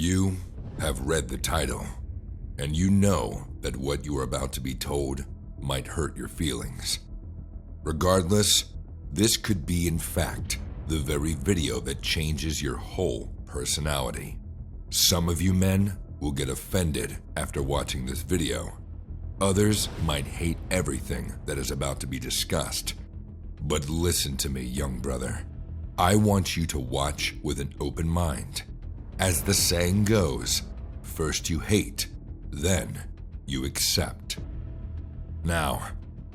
You have read the title, and you know that what you are about to be told might hurt your feelings. Regardless, this could be, in fact, the very video that changes your whole personality. Some of you men will get offended after watching this video. Others might hate everything that is about to be discussed. But listen to me, young brother. I want you to watch with an open mind. As the saying goes, first you hate, then you accept. Now,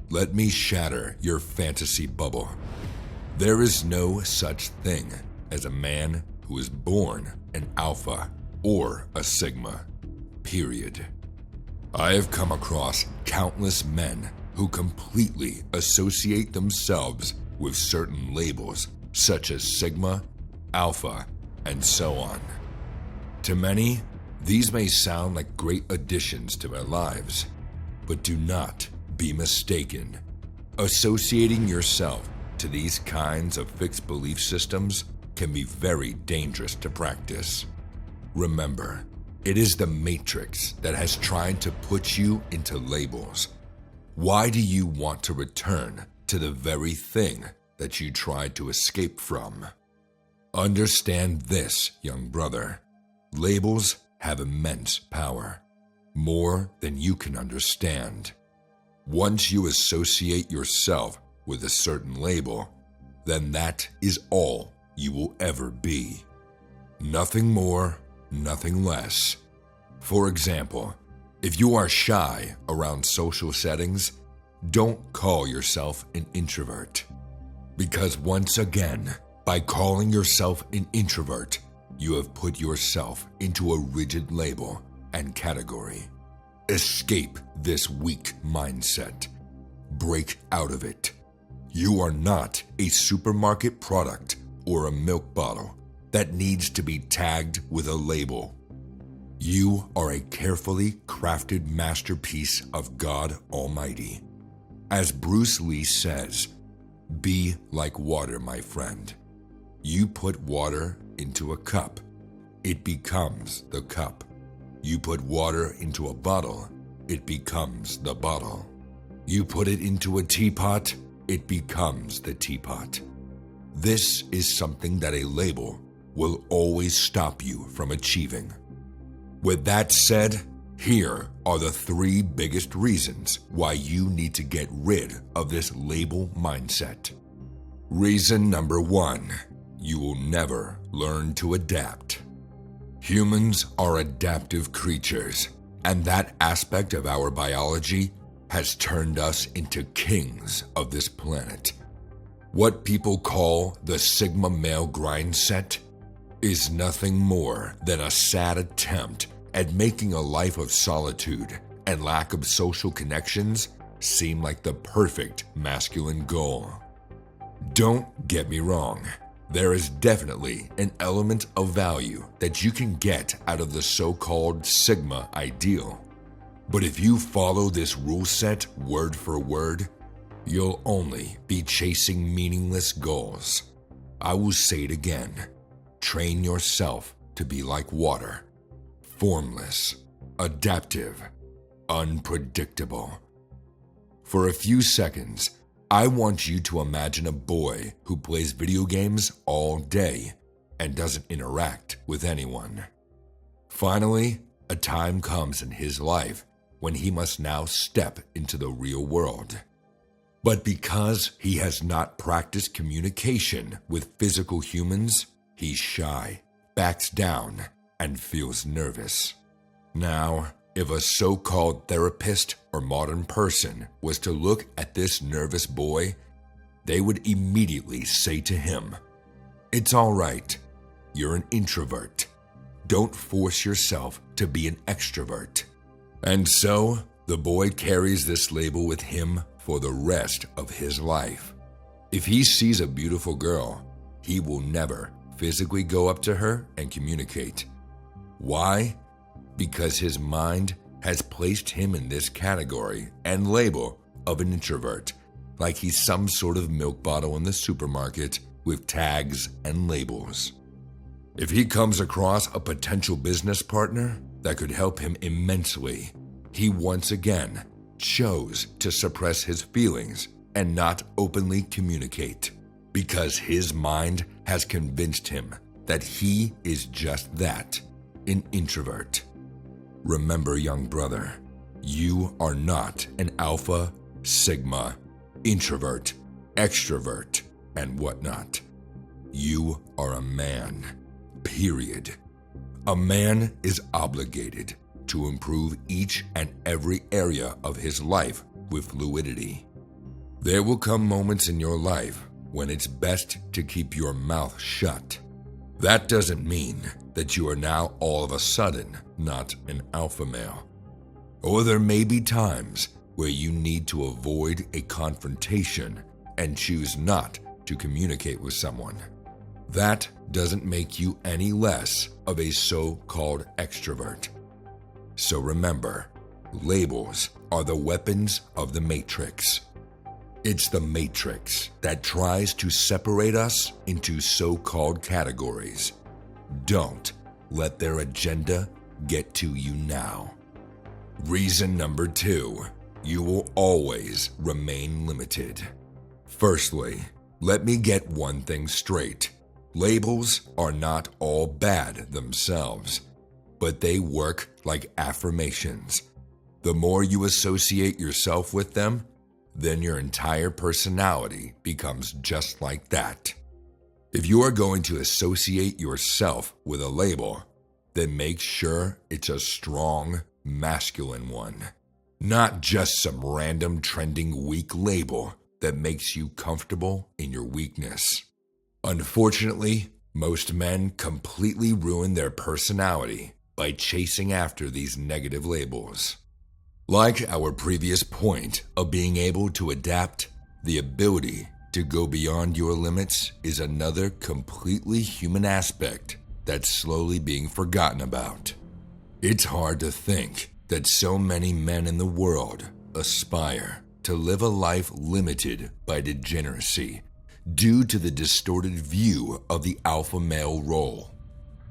let me shatter your fantasy bubble. There is no such thing as a man who is born an alpha or a sigma, period. I have come across countless men who completely associate themselves with certain labels such as sigma, alpha, and so on. To many, these may sound like great additions to their lives, but do not be mistaken. Associating yourself to these kinds of fixed belief systems can be very dangerous to practice. Remember, it is the Matrix that has tried to put you into labels. Why do you want to return to the very thing that you tried to escape from? Understand this, young brother. Labels have immense power, more than you can understand. Once you associate yourself with a certain label, then that is all you will ever be. Nothing more, nothing less. For example, if you are shy around social settings, don't call yourself an introvert. Because once again, by calling yourself an introvert, you have put yourself into a rigid label and category. Escape this weak mindset. Break out of it. You are not a supermarket product or a milk bottle that needs to be tagged with a label. You are a carefully crafted masterpiece of God Almighty. As Bruce Lee says, be like water, my friend. You put water into a cup, it becomes the cup. You put water into a bottle, it becomes the bottle. You put it into a teapot, it becomes the teapot. This is something that a label will always stop you from achieving. With that said, here are the 3 biggest reasons why you need to get rid of this label mindset. Reason number 1, you will never learn to adapt. Humans are adaptive creatures, and that aspect of our biology has turned us into kings of this planet. What people call the Sigma male grind set is nothing more than a sad attempt at making a life of solitude and lack of social connections seem like the perfect masculine goal. Don't get me wrong. There is definitely an element of value that you can get out of the so-called Sigma ideal. But if you follow this rule set word for word, you'll only be chasing meaningless goals. I will say it again. Train yourself to be like water. Formless, adaptive, unpredictable. For a few seconds, I want you to imagine a boy who plays video games all day and doesn't interact with anyone. Finally, a time comes in his life when he must now step into the real world. But because he has not practiced communication with physical humans, he's shy, backs down, and feels nervous. Now, if a so-called therapist or modern person was to look at this nervous boy, they would immediately say to him, "It's all right. You're an introvert. Don't force yourself to be an extrovert." And so, the boy carries this label with him for the rest of his life. If he sees a beautiful girl, he will never physically go up to her and communicate. Why? Because his mind has placed him in this category and label of an introvert, like he's some sort of milk bottle in the supermarket with tags and labels. If he comes across a potential business partner that could help him immensely, he once again chose to suppress his feelings and not openly communicate, because his mind has convinced him that he is just that, an introvert. Remember, young brother, you are not an alpha, sigma, introvert, extrovert, and whatnot. You are a man, period. A man is obligated to improve each and every area of his life with fluidity. There will come moments in your life when it's best to keep your mouth shut. That doesn't mean that you are now all of a sudden not an alpha male. Or there may be times where you need to avoid a confrontation and choose not to communicate with someone. That doesn't make you any less of a so-called extrovert. So remember, labels are the weapons of the Matrix. It's the Matrix that tries to separate us into so-called categories. Don't let their agenda get to you now. Reason number 2, you will always remain limited. Firstly, let me get one thing straight. Labels are not all bad themselves, but they work like affirmations. The more you associate yourself with them, then your entire personality becomes just like that. If you are going to associate yourself with a label, then make sure it's a strong, masculine one. Not just some random trending weak label that makes you comfortable in your weakness. Unfortunately, most men completely ruin their personality by chasing after these negative labels. Like our previous point of being able to adapt, the ability to go beyond your limits is another completely human aspect that's slowly being forgotten about. It's hard to think that so many men in the world aspire to live a life limited by degeneracy due to the distorted view of the alpha male role.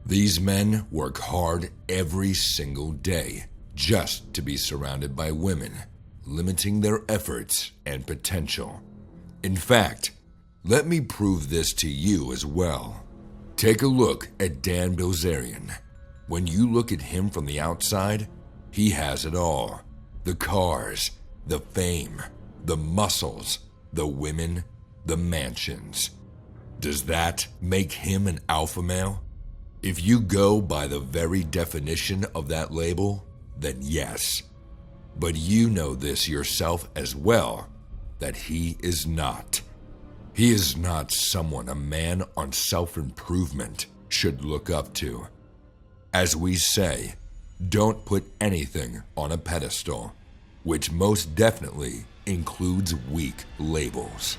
These men work hard every single day just to be surrounded by women, limiting their efforts and potential. In fact, let me prove this to you as well. Take a look at Dan Bilzerian. When you look at him from the outside, he has it all. The cars, the fame, the muscles, the women, the mansions. Does that make him an alpha male? If you go by the very definition of that label, then yes. But you know this yourself as well, that he is not. He is not someone a man on self-improvement should look up to. As we say, don't put anything on a pedestal, which most definitely includes weak labels.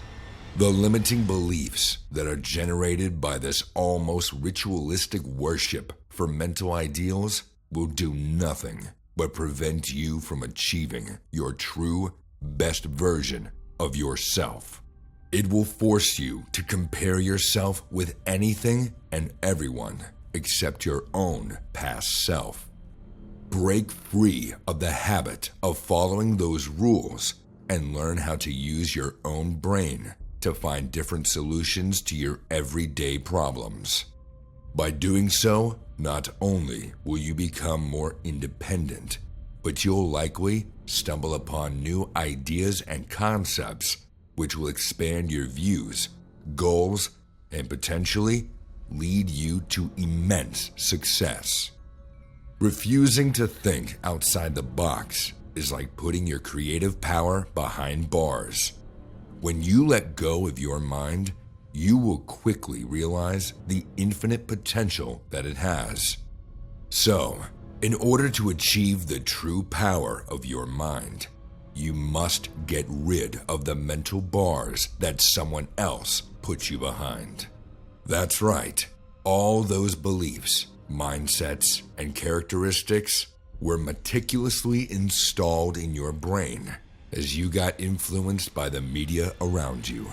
The limiting beliefs that are generated by this almost ritualistic worship for mental ideals will do nothing but prevent you from achieving your true best version of yourself. It will force you to compare yourself with anything and everyone except your own past self. Break free of the habit of following those rules and learn how to use your own brain to find different solutions to your everyday problems. By doing so, not only will you become more independent, but you'll likely stumble upon new ideas and concepts which will expand your views, goals, and potentially lead you to immense success. Refusing to think outside the box is like putting your creative power behind bars. When you let go of your mind, you will quickly realize the infinite potential that it has. So, in order to achieve the true power of your mind, you must get rid of the mental bars that someone else puts you behind. That's right, all those beliefs, mindsets, and characteristics were meticulously installed in your brain as you got influenced by the media around you.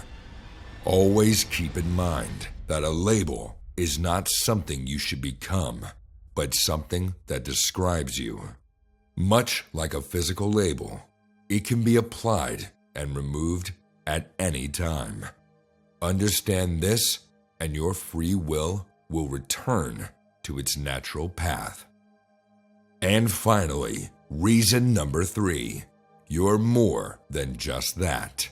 Always keep in mind that a label is not something you should become, but something that describes you. Much like a physical label, it can be applied and removed at any time. Understand this, and your free will return to its natural path. And finally, reason number 3, you're more than just that.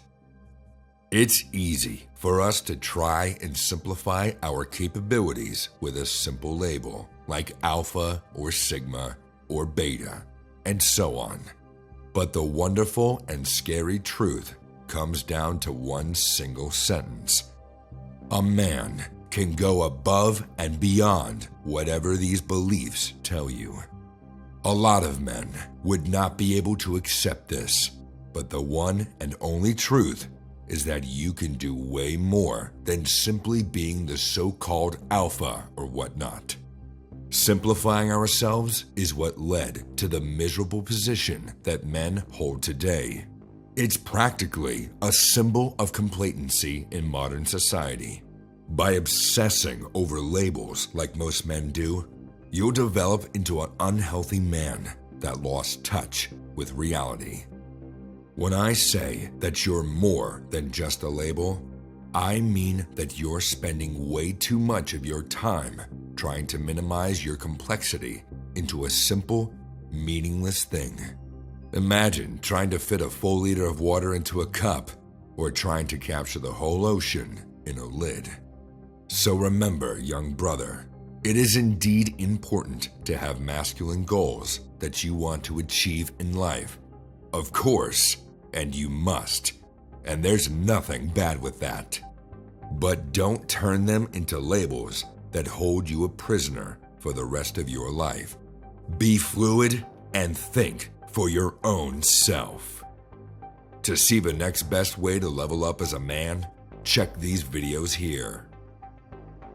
It's easy for us to try and simplify our capabilities with a simple label, like alpha or sigma or beta, and so on. But the wonderful and scary truth comes down to one single sentence. A man can go above and beyond whatever these beliefs tell you. A lot of men would not be able to accept this, but the one and only truth is that you can do way more than simply being the so-called alpha or whatnot. Simplifying ourselves is what led to the miserable position that men hold today. It's practically a symbol of complacency in modern society. By obsessing over labels like most men do, you'll develop into an unhealthy man that lost touch with reality. When I say that you're more than just a label, I mean that you're spending way too much of your time trying to minimize your complexity into a simple, meaningless thing. Imagine trying to fit a full liter of water into a cup, or trying to capture the whole ocean in a lid. So remember, young brother, it is indeed important to have masculine goals that you want to achieve in life. Of course, and you must, and there's nothing bad with that. But don't turn them into labels that hold you a prisoner for the rest of your life. Be fluid and think for your own self. To see the next best way to level up as a man, check these videos here.